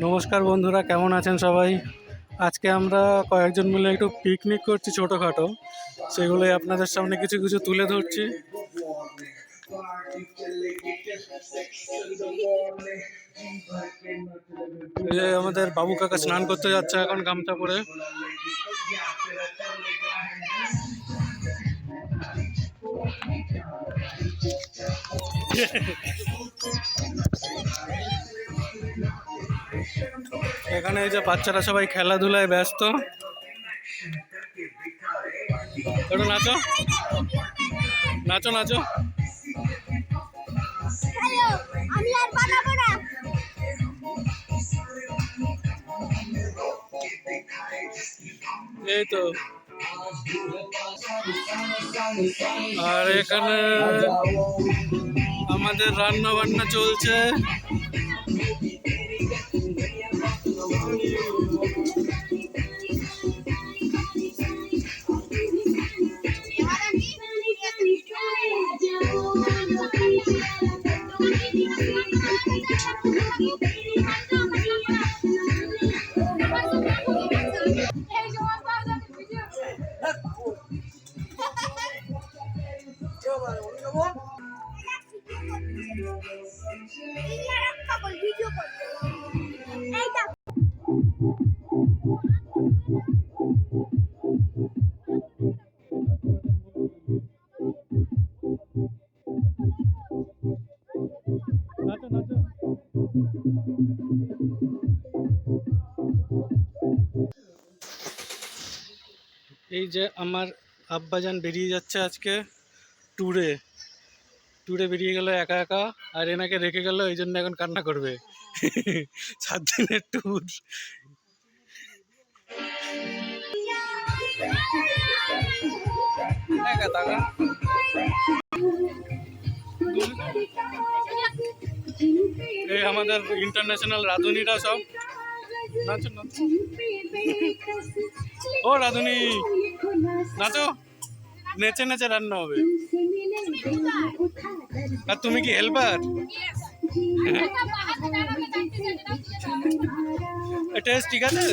নমস্কার বন্ধুরা, কেমন আছেন সবাই? আজকে আমরা কয়েকজন মিলে একটু পিকনিক করছি ছোটোখাটো, সেগুলোই আপনাদের সামনে কিছু কিছু তুলে ধরছি। এই যে আমাদের বাবু কাকা স্নান করতে যাচ্ছে এখন গামছা পরে। এখানে এই যে বাচ্চারা সবাই খেলাধুলায় ব্যস্ত। একটু নাচো নাচো নাচো। এই তো, আর এখানে আমাদের রান্না বান্না চলছে। এই যে আমার আব্বাজান বেরিয়ে যাচ্ছে আজকে ট্যুরে ট্যুরে বেরিয়ে গেল একা একা, আর এনাকে রেখে গেল, এই জন্য এখন কান্না করবে। 7 দিনের ট্যুর। এই আমাদের ইন্টারন্যাশনাল রাঁধুনিরা সব নাচো নাচো। ও রাঁধুনি নাচো, নেচে নেচে রান্না হবে। আর তুমি কি হেল্পার? টেস্ট ঠিক আছে।